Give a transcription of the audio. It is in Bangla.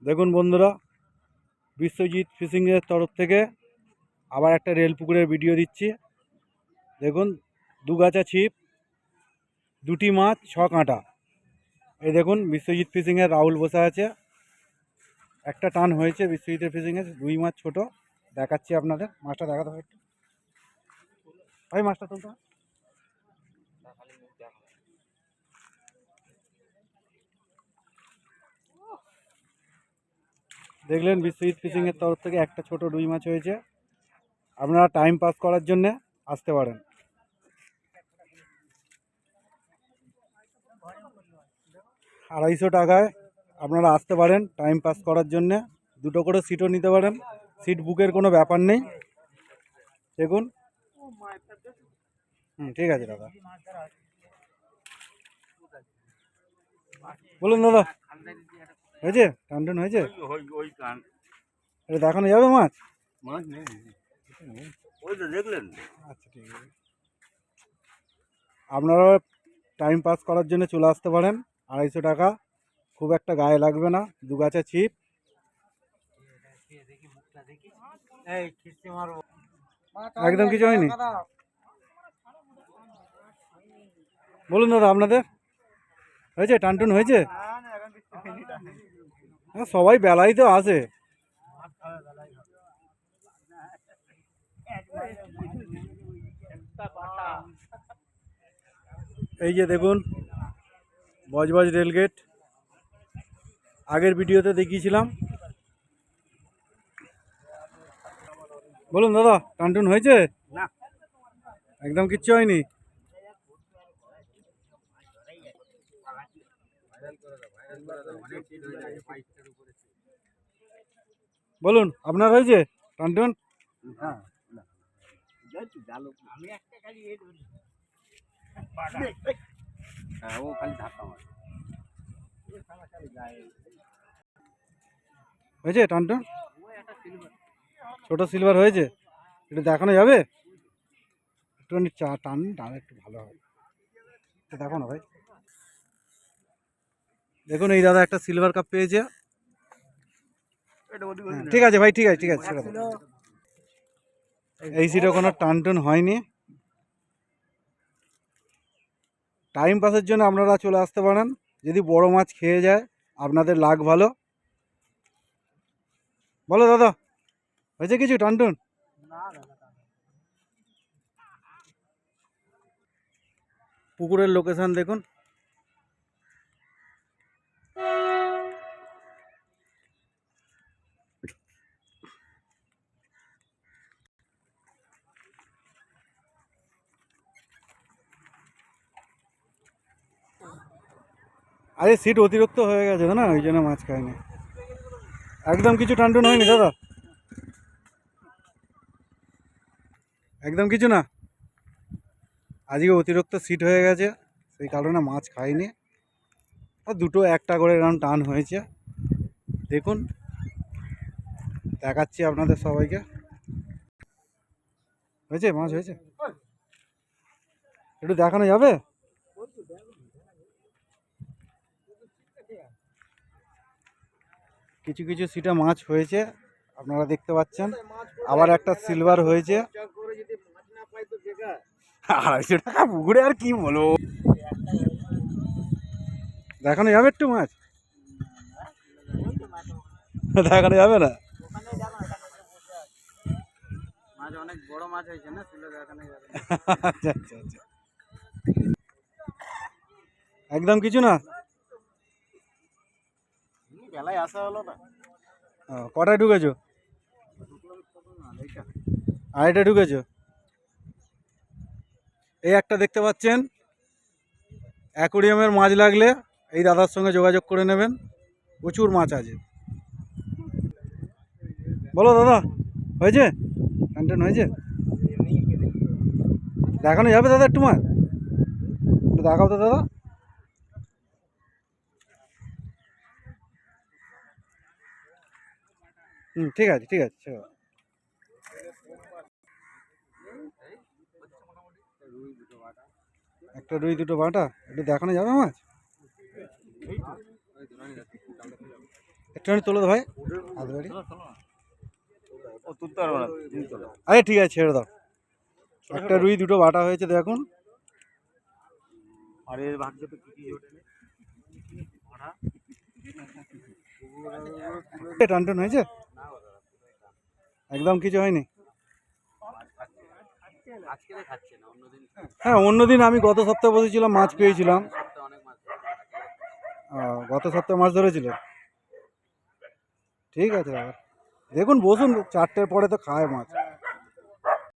দেখুন বন্ধুরা, বিশ্বজিৎ ফিশিংয়ের তরফ থেকে আবার একটা রেল পুকুরের ভিডিও দিচ্ছি। দেখুন, দুগাছা ছিপ, দুটি মাছ, 6 কাঁটা। এই দেখুন বিশ্বজিৎ ফিশিংয়ের রাহুল বসে আছে। একটা টান হয়েছে বিশ্বজিতের ফিশিংয়ের, 2 মাছ ছোট। দেখাচ্ছি আপনাদের, মাছটা দেখাতে হবে একটু। ভাই মাছটা তুলতে হবে। দেখলেন বিশ্বজিৎ ফিশিংয়ের তরফ থেকে একটা ছোট 2 মাছ হয়েছে। আপনারা টাইম পাস করার জন্যে আসতে পারেন। $250 আপনারা আসতে পারেন টাইম পাস করার জন্যে। 2টো করে সিটও নিতে পারেন, সিট বুকের কোনো ব্যাপার নেই। দেখুন, ঠিক আছে দাদা, বলুন দাদা। হয়েছে? টান হয়েছে? এটা দেখানো যাবে মাছ? দেখলেন? আচ্ছা, ঠিক আছে। আপনারা টাইম পাস করার জন্য চলে আসতে পারেন। $250, খুব একটা গায়ে লাগবে না। দুগাছা ছিপ। একদম কিছু হয়নি? বলুন দাদা, আপনাদের হয়েছে? টানটুন হয়েছে? হ্যাঁ, সবাই বেলাই তো আসে। এই যে দেখুন বজবজ রেলগেট, আগের ভিডিওতে দেখিয়েছিলাম। বলুন দাদা, টানটুন হয়েছে? না, একদম কিচ্ছু হয়নি? বলুন, আপনার হয়েছে টানটুন? হয়েছে টানটুন? ছোট সিলভার হয়েছে? একটু দেখানো যাবে? একটুখানি টান একটু ভালো হবে, একটু দেখো না ভাই। দেখুন এই দাদা একটা সিলভার কাপ পেয়েছে। ঠিক আছে ভাই, ঠিক আছে, ঠিক আছে। এই সিটে কোনো টানটুন হয়নি। টাইম পাসের জন্য আপনারা চলে আসতে পারেন। যদি বড় মাছ খেয়ে যায় আপনাদের লাগ ভালো। বলো দাদা, হয়েছে কিছু টানটুন? পুকুরের লোকেশন দেখুন। আরে সিট অতিরিক্ত হয়ে গেছে না, ওই জন্য মাছ খায়নি। একদম কিছু টানটুন হয়নি দাদা? একদম কিছু না? আজকে অতিরিক্ত সিট হয়ে গেছে, সেই কারণে মাছ খায়নি। আর দুটো একটা করে এরকম টান হয়েছে। দেখুন, দেখাচ্ছি আপনাদের সবাইকে। হয়েছে মাছ, হয়েছে? একটু দেখানো যাবে? কিছু কিছু সিটে মাছ হয়েছে, আপনারা দেখতে পাচ্ছেন। আবার একটা সিলভার হয়েছে। $250 পুকুরে, আর কি বলবো। দেখানো যাবে একটু মাছ? দেখানো যাবে না? অনেক বড় মাছ হয়েছে না, আচ্ছা আচ্ছা আচ্ছা, একদম কিছু না? বেলায় আসা হলো না। কটায় ঢুকেছো? আড়াইটা ঢুকেছো? এই একটা দেখতে পাচ্ছেন, অ্যাকোরিয়ামের মাছ লাগলে এই দাদার সঙ্গে যোগাযোগ করে নেবেন, প্রচুর মাছ আছে। বলো দাদা, হয়েছে? টানটান হয়েছে? দেখানো যাবে দাদা একটু মাছ? একটু দেখাও তো দাদা। ঠিক আছে, ঠিক আছে, ঠিক আছে। একটা রুই, দুটো বাটা, একটু দেখানো যাবে মাছ? একটুখানি তোলো তো ভাই হাত বাড়ি। ও তুলতে পারবো না, তুমি তোলো। আরে ঠিক আছে, ছেড়ে দাও। একটা রুই, দুটো বাটা হয়েছে দেখুন। আর এর ভাগ্যে তো কিছু ওঠে না। টান টান হয়েছে, একদম কিছু হয়নি। আজকে তো খাচ্ছে না, অন্যদিন হ্যাঁ, অন্যদিন আমি গত সপ্তাহে বসেছিলাম, মাছ পেয়েছিলাম। সপ্তাহে অনেক মাছ ধরে। গত সপ্তাহে মাছ ধরেছিলেন? ঠিক আছে দাদা, দেখুন বসুন, 4টের পরে তো খায় মাছ।